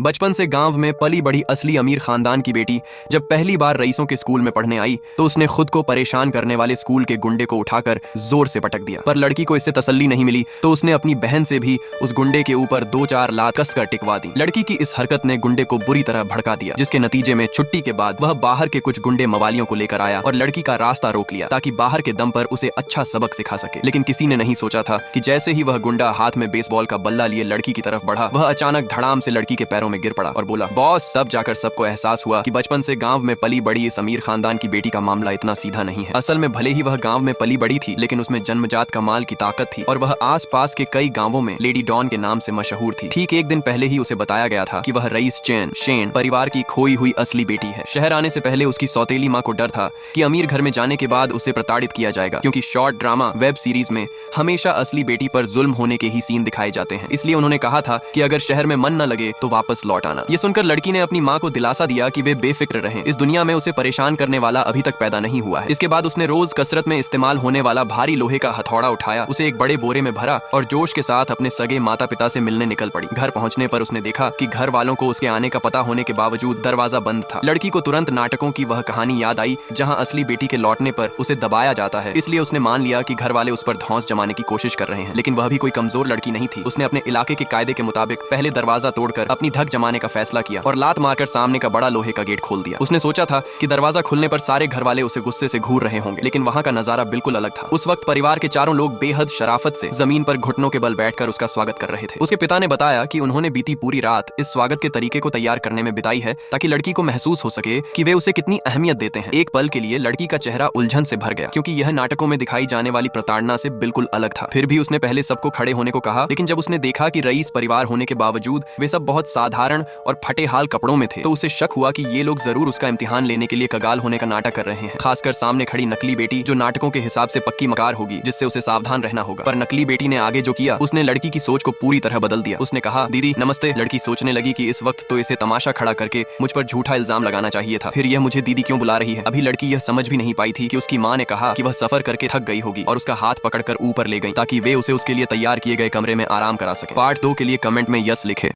बचपन से गांव में पली बड़ी असली अमीर खानदान की बेटी जब पहली बार रईसों के स्कूल में पढ़ने आई तो उसने खुद को परेशान करने वाले स्कूल के गुंडे को उठाकर जोर से पटक दिया। पर लड़की को इससे तसल्ली नहीं मिली तो उसने अपनी बहन से भी उस गुंडे के ऊपर 2-4 लात कसकर टिकवा दी। लड़की की इस हरकत ने गुंडे को बुरी तरह भड़का दिया, जिसके नतीजे में छुट्टी के बाद वह बाहर के कुछ गुंडे मवालियों को लेकर आया और लड़की का रास्ता रोक लिया ताकि बाहर के दम पर उसे अच्छा सबक सिखा सके। लेकिन किसी ने नहीं सोचा था कि जैसे ही वह गुंडा हाथ में बेसबॉल का बल्ला लिए लड़की की तरफ बढ़ा, वह अचानक धड़ाम से लड़की के पैरों में गिर पड़ा और बोला बॉस। सब जाकर सबको एहसास हुआ कि बचपन से गांव में पली बड़ी इस अमीर खानदान की बेटी का मामला इतना सीधा नहीं है। असल में भले ही वह गांव में पली बड़ी थी, लेकिन उसमें जन्मजात कमाल की ताकत थी और वह आस-पास के कई गांवों में लेडी डॉन के नाम से मशहूर थी। ठीक एक दिन पहले ही उसे बताया गया था कि वह रईस शेन परिवार की खोई हुई असली बेटी है। शहर आने से पहले उसकी सौतेली माँ को डर था कि अमीर घर में जाने के बाद उसे प्रताड़ित किया जाएगा, क्योंकि शॉर्ट ड्रामा वेब सीरीज में हमेशा असली बेटी पर जुल्म होने के ही सीन दिखाए जाते हैं। इसलिए उन्होंने कहा था कि अगर शहर में मन न लगे तो वापस लौट आना। ये सुनकर लड़की ने अपनी माँ को दिलासा दिया कि वे बेफिक्र रहें, इस दुनिया में उसे परेशान करने वाला अभी तक पैदा नहीं हुआ है। इसके बाद उसने रोज कसरत में इस्तेमाल होने वाला भारी लोहे का हथौड़ा उठाया, उसे एक बड़े बोरे में भरा और जोश के साथ अपने सगे माता पिता से मिलने निकल पड़ी। घर पहुंचने पर उसने देखा कि घर वालों को उसके आने का पता होने के बावजूद दरवाजा बंद था। लड़की को तुरंत नाटकों की वह कहानी याद आई जहां असली बेटी के लौटने पर उसे दबाया जाता है। इसलिए उसने मान लिया कि घर वाले उस पर धौंस जमाने की कोशिश कर रहे हैं। लेकिन वह भी कोई कमजोर लड़की नहीं थी। उसने अपने इलाके के कायदे के मुताबिक पहले दरवाजा तोड़कर अपनी धक जमाने का फैसला किया और लात मारकर सामने का बड़ा लोहे का गेट खोल दिया। उसने सोचा था कि दरवाजा खुलने पर सारे घर वाले उसे गुस्से से घूर रहे होंगे, लेकिन वहां का नजारा बिल्कुल अलग था। उस वक्त परिवार के चारों लोग बेहद शराफत से जमीन पर घुटनों के बल बैठकर उसका स्वागत कर रहे थे। उसके पिता ने बताया कि उन्होंने बीती पूरी रात इस स्वागत के तरीके को तैयार करने में बिताई है ताकि लड़की को महसूस हो सके कि वे उसे कितनी अहमियत देते हैं। एक पल के लिए लड़की का चेहरा उलझन से भर गया, क्योंकि यह नाटकों में दिखाई जाने वाली प्रताड़ना से बिल्कुल अलग था। फिर भी उसने पहले सबको खड़े होने को कहा, लेकिन जब उसने देखा कि रईस परिवार होने के बावजूद वे सब बहुत साधारण और फटे हाल कपड़ों में थे, तो उसे शक हुआ कि ये लोग जरूर उसका इम्तिहान लेने के लिए कगाल होने का नाटक कर रहे हैं। खासकर सामने खड़ी नकली बेटी, जो नाटकों के हिसाब से पक्की मकार होगी, जिससे उसे सावधान रहना होगा। पर नकली बेटी ने आगे जो किया, उसने लड़की की सोच को पूरी तरह बदल दिया। उसने कहा, दीदी नमस्ते। लड़की सोचने लगी कि इस वक्त तो इसे तमाशा खड़ा करके मुझ पर झूठा इल्जाम लगाना चाहिए था। फिर यह मुझे दीदी क्यों बुला रही है? अभी लड़की यह समझ भी नहीं पाई थी कि उसकी माँ ने कहा कि वह सफर करके थक गई होगी और उसका हाथ पकड़कर ऊपर ले गई ताकि वे उसे उसके लिए तैयार किए गए कमरे में आराम करा सके। पार्ट 2 के लिए कमेंट में यस लिखे।